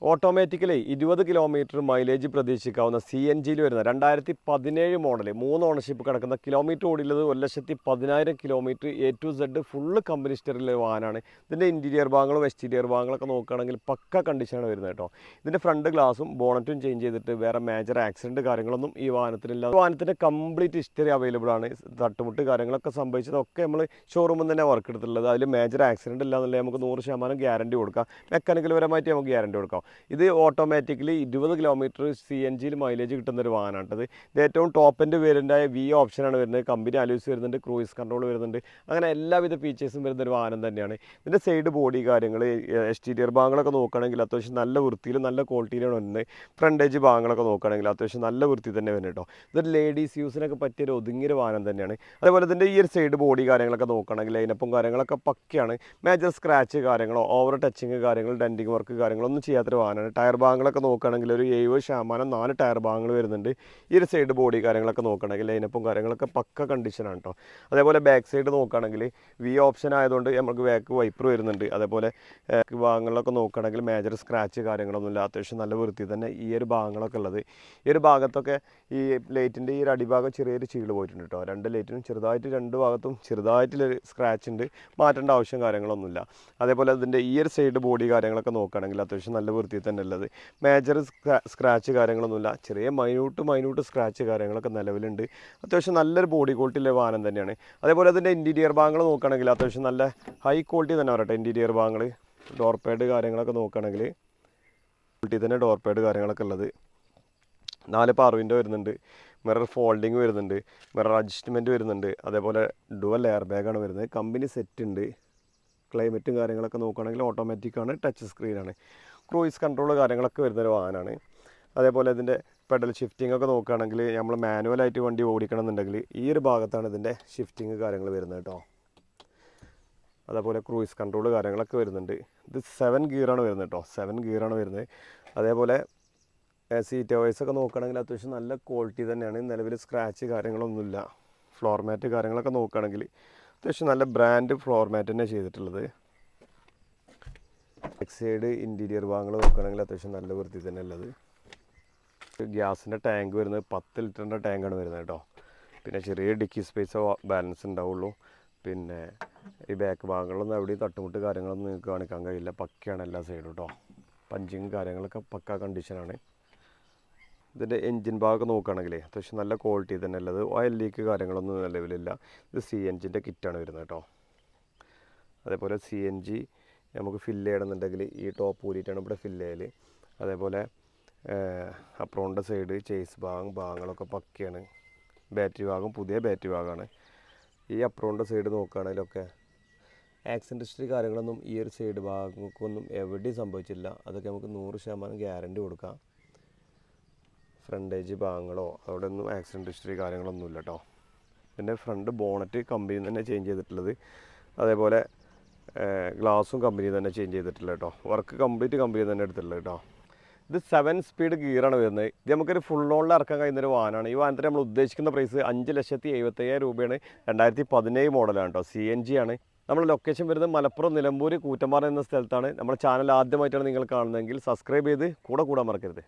Automatically 20 kilometre mileage പ്രതീക്ഷിക്കാവുന്ന CNG വരുന്ന 2017 model 3 ഓണർഷിപ്പ് കിടക്കുന്ന കിലോമീറ്റർ ഓടിയുള്ളത് 1,10,000 kilometre A to Z full company ഹിസ്റ്ററിയിലെ വാഹനമാണ്. ഇതിൻ്റെ ഇൻറ്റീരിയർ ഭാഗങ്ങളും എക്സ്റ്റീരിയർ ഭാഗങ്ങളൊക്കെ നോക്കുകയാണെങ്കിൽ പക്ക കണ്ടീഷനാണ് വരുന്നത് കേട്ടോ. ഇതിൻ്റെ ഫ്രണ്ട് ഗ്ലാസും ബോണറ്റും ചേഞ്ച് ചെയ്തിട്ട് വേറെ മേജർ ആക്സിഡൻറ്റ് കാര്യങ്ങളൊന്നും ഈ വാഹനത്തിനില്ല. വാഹനത്തിൻ്റെ കംപ്ലീറ്റ് ഹിസ്റ്ററി അവൈലബിൾ ആണ്. തട്ടുമുട്ട് കാര്യങ്ങളൊക്കെ സംഭവിച്ചതൊക്കെ നമ്മൾ ഷോറൂമിൽ തന്നെ വർക്ക് എടുത്തിട്ടുള്ളത്. അതിൽ മേജർ ആക്സിഡൻറ്റ് ഇല്ല എന്നുള്ളത് നമുക്ക് 100% ഗ്യാരണ്ടി കൊടുക്കാം. മെക്കാനിക്കൽ പരമായിട്ട് നമുക്ക് ഗ്യാരണ്ടി കൊടുക്കാം. ഇത് ഓട്ടോമാറ്റിക്കലി 20 കിലോമീറ്റർ CNGയിൽ മൈലേജ് കിട്ടുന്നൊരു വാഹനമാണിത്. ഇത് ഏറ്റവും ടോപ്പ് എൻഡ് വേരിയൻ്റായ V ഓപ്ഷനാണ് വരുന്നത്. കമ്പനി അലൂസ് വരുന്നുണ്ട്, ക്രൂയിസ് കൺട്രോൾ വരുന്നുണ്ട്, അങ്ങനെ എല്ലാവിധ ഫീച്ചേഴ്സും വരുന്നൊരു വാഹനം തന്നെയാണ്. ഇതിൻ്റെ സൈഡ് ബോഡി കാര്യങ്ങൾ എക്സ്റ്റീരിയർ ഭാഗങ്ങളൊക്കെ നോക്കുകയാണെങ്കിൽ അത്യാവശ്യം നല്ല വൃത്തിയിലും നല്ല ക്വാളിറ്റിയിലാണ് വരുന്നത്. ഫ്രണ്ടേജ് ഭാഗങ്ങളൊക്കെ നോക്കുകയാണെങ്കിൽ അത്യാവശ്യം നല്ല വൃത്തി തന്നെ വരുന്നത് കേട്ടോ. ഇതൊരു ലേഡീസ് യൂസിനൊക്കെ പറ്റിയൊരു ഒതുങ്ങിയൊരു വാഹനം തന്നെയാണ്. അതേപോലെ ഇതിൻ്റെ ഈ ഒരു സൈഡ് ബോഡി കാര്യങ്ങളൊക്കെ നോക്കുകയാണെങ്കിൽ ലൈനപ്പും കാര്യങ്ങളൊക്കെ പക്കയാണ്. മേജർ സ്ക്രാച്ച് കാര്യങ്ങളോ ഓവർ ടച്ചിങ് കാര്യങ്ങൾ ഡെൻറ്റിങ് വർക്ക് കാര്യങ്ങളൊന്നും ചെയ്യാത്തൊരു വാഹനമാണ്. ടയർ ഭാഗങ്ങളൊക്കെ നോക്കുകയാണെങ്കിൽ ഒരു 70% 4 ടയർ ഭാഗങ്ങൾ വരുന്നുണ്ട്. ഈ ഒരു സൈഡ് ബോഡി കാര്യങ്ങളൊക്കെ നോക്കുകയാണെങ്കിൽ ലൈനപ്പും കാര്യങ്ങളൊക്കെ പക്ക കണ്ടീഷനാണ് കേട്ടോ. അതേപോലെ ബാക്ക് സൈഡ് നോക്കുകയാണെങ്കിൽ V ഓപ്ഷൻ ആയതുകൊണ്ട് നമുക്ക് ബാക്ക് വൈപ്പർ വരുന്നുണ്ട്. അതേപോലെ ഭാഗങ്ങളിലൊക്കെ നോക്കുകയാണെങ്കിൽ മേജർ സ്ക്രാച്ച് കാര്യങ്ങളൊന്നുമില്ല. അത്യാവശ്യം നല്ല വൃത്തി തന്നെ ഈ ഒരു ഭാഗങ്ങളൊക്കെ ഉള്ളത്. ഈ ഒരു ഭാഗത്തൊക്കെ ഈ ലൈറ്റിൻ്റെ ഈ ഒരു അടിഭാഗം ചെറിയൊരു ചീള് പോയിട്ടുണ്ട് കേട്ടോ. 2 ലൈറ്റിനും ചെറുതായിട്ട് 2 ഭാഗത്തും ചെറുതായിട്ടുള്ളൊരു സ്ക്രാച്ച് ഉണ്ട്. മാറ്റേണ്ട ആവശ്യം കാര്യങ്ങളൊന്നുമില്ല. അതേപോലെ അതിൻ്റെ ഈ ഒരു സൈഡ് ബോഡി കാര്യങ്ങളൊക്കെ നോക്കുകയാണെങ്കിൽ അത്യാവശ്യം നല്ല വൃത്തി തന്നെ ഉള്ളത്. മേജർ സ്ക്രാച്ച് കാര്യങ്ങളൊന്നുമില്ല. ചെറിയ മൈന്യൂട്ട് സ്ക്രാച്ച് കാര്യങ്ങളൊക്കെ നിലവിലുണ്ട്. അത്യാവശ്യം നല്ലൊരു ബോഡി ക്വാളിറ്റിയുള്ള വാഹനം തന്നെയാണ്. അതേപോലെ അതിൻ്റെ ഇൻറ്റീരിയർ ഭാഗങ്ങൾ നോക്കുകയാണെങ്കിൽ അത്യാവശ്യം നല്ല ഹൈ ക്വാളിറ്റി തന്നെ പറയട്ടെ. ഇൻറ്റീരിയർ ഭാഗങ്ങൾ ഡോർ പാഡ് കാര്യങ്ങളൊക്കെ നോക്കുകയാണെങ്കിൽ ക്വാളിറ്റി തന്നെ ഡോർ പാഡ് കാര്യങ്ങളൊക്കെ ഉള്ളത്. 4 പവർ വിൻഡോ വരുന്നുണ്ട്. മിറർ ഫോൾഡിങ് വരുന്നുണ്ട്. മിറർ അഡ്ജസ്റ്റ്മെൻറ്റ് വരുന്നുണ്ട്. അതേപോലെ ഡുവൽ എയർ ബാഗാണ് വരുന്നത്. കമ്പനി സെറ്റ് ഉണ്ട്. ക്ലൈമറ്റും കാര്യങ്ങളൊക്കെ നോക്കുകയാണെങ്കിൽ ഓട്ടോമാറ്റിക്കാണ്, ടച്ച് സ്ക്രീനാണ്. ക്രൂയിസ് കൺട്രോൾ കാര്യങ്ങളൊക്കെ വരുന്നൊരു വാഹനമാണ്. അതേപോലെ ഇതിൻ്റെ പെഡൽ ഷിഫ്റ്റിംഗ് ഒക്കെ നോക്കുകയാണെങ്കിൽ നമ്മൾ മാനുവലായിട്ട് വണ്ടി ഓടിക്കണം എന്നുണ്ടെങ്കിൽ ഈ ഒരു ഭാഗത്താണ് ഇതിൻ്റെ ഷിഫ്റ്റിംഗ് കാര്യങ്ങൾ വരുന്നത് കേട്ടോ. അതേപോലെ ക്രൂയിസ് കൺട്രോൾ കാര്യങ്ങളൊക്കെ വരുന്നുണ്ട്. ഇത് 7 ഗിയറാണ് വരുന്നത് കേട്ടോ. 7 ഗിയറാണ് വരുന്നത്. അതേപോലെ സീറ്റ് വോയ്സൊക്കെ നോക്കുകയാണെങ്കിൽ അത്യാവശ്യം നല്ല ക്വാളിറ്റി തന്നെയാണ്. നിലവിൽ സ്ക്രാച്ച് കാര്യങ്ങളൊന്നുമില്ല. ഫ്ലോർ മാറ്റ് കാര്യങ്ങളൊക്കെ നോക്കുകയാണെങ്കിൽ അത്യാവശ്യം നല്ല ബ്രാൻഡ് ഫ്ലോർ മാറ്റ് തന്നെ ചെയ്തിട്ടുള്ളത്. ബാക്ക് സൈഡ് ഇൻറ്റീരിയർ ഭാഗങ്ങൾ നോക്കുകയാണെങ്കിൽ അത്യാവശ്യം നല്ല വൃത്തി തന്നെ ഉള്ളത്. ഗ്യാസിൻ്റെ ടാങ്ക് വരുന്നത് 10 ലിറ്ററിൻ്റെ ടാങ്കാണ് വരുന്നത് കേട്ടോ. പിന്നെ ചെറിയ ഡിക്കി സ്പേസ് ബാലൻസ് ഉണ്ടാവുള്ളൂ. പിന്നെ ഈ ബാക്ക് ഭാഗങ്ങളൊന്നും എവിടെയും തട്ടുമുട്ട് കാര്യങ്ങളൊന്നും നിങ്ങൾക്ക് കാണിക്കാൻ കഴിയില്ല. പക്കയാണ് എല്ലാ സൈഡും കേട്ടോ. പഞ്ചിങ് കാര്യങ്ങളൊക്കെ പക്ക കണ്ടീഷനാണ്. ഇതിൻ്റെ എൻജിൻ ഭാഗമൊക്കെ നോക്കുകയാണെങ്കിൽ അത്യാവശ്യം നല്ല ക്വാളിറ്റി തന്നെ ഉള്ളത്. ഓയിൽ ലീക്ക് കാര്യങ്ങളൊന്നും നിലവിലില്ല. ഇത് CNGൻ്റെ കിറ്റാണ് വരുന്നത് കേട്ടോ. അതേപോലെ CNG നമുക്ക് ഫില്ല് ചെയ്യണമെന്നുണ്ടെങ്കിൽ ഈ ടോപ്പ് ഊരിയിട്ടാണ് ഇവിടെ ഫില്ല് ചെയ്യൽ. അതേപോലെ അപ്രോണിൻ്റെ സൈഡ് ചേസ് ഭാഗങ്ങളൊക്കെ പക്കയാണ്. ബാറ്ററി ഭാഗം പുതിയ ബാറ്ററി ഭാഗമാണ്. ഈ അപ്രോണിൻ്റെ സൈഡ് നോക്കുകയാണെങ്കിലൊക്കെ ആക്സിഡൻറ്റ് ഹിസ്റ്ററി കാര്യങ്ങളൊന്നും ഈ ഒരു സൈഡ് ഭാഗങ്ങൾക്കൊന്നും എവിടെയും സംഭവിച്ചില്ല. അതൊക്കെ നമുക്ക് 100% ഗ്യാരണ്ടി കൊടുക്കാം. ഫ്രണ്ടേജ് ഭാഗങ്ങളോ അവിടെ ഒന്നും ആക്സിഡൻറ്റ് ഹിസ്റ്ററി കാര്യങ്ങളൊന്നുമില്ല കേട്ടോ. പിന്നെ ഫ്രണ്ട് ബോണറ്റ് കമ്പനി തന്നെ ചേഞ്ച് ചെയ്തിട്ടുള്ളത്. അതേപോലെ ഗ്ലാസും കമ്പനി തന്നെ ചേഞ്ച് ചെയ്തിട്ടുള്ളത് കേട്ടോ. വർക്ക് കംപ്ലീറ്റ് കമ്പനി തന്നെ എടുത്തിട്ടുള്ളത് കേട്ടോ. ഇത് 7 സ്പീഡ് ഗിയറാണ് വരുന്നത്. ഇത് നമുക്കൊരു ഫുൾ ഓണിൽ ഇറക്കാൻ കഴിയുന്നൊരു വാഹനമാണ്. ഈ വാഹനത്തിന് നമ്മൾ ഉദ്ദേശിക്കുന്ന പ്രൈസ് 5,75,000 രൂപയാണ്. 2017 മോഡലാണ് കേട്ടോ. CNG ആണ്. നമ്മുടെ ലൊക്കേഷൻ വരുന്നത് മലപ്പുറം നിലമ്പൂർ കൂറ്റമ്പാറ എന്ന സ്ഥലത്താണ്. നമ്മുടെ ചാനൽ ആദ്യമായിട്ടാണ് നിങ്ങൾ കാണുന്നതെങ്കിൽ സബ്സ്ക്രൈബ് ചെയ്ത് കൂടെ കൂടാൻ മറക്കരുത്.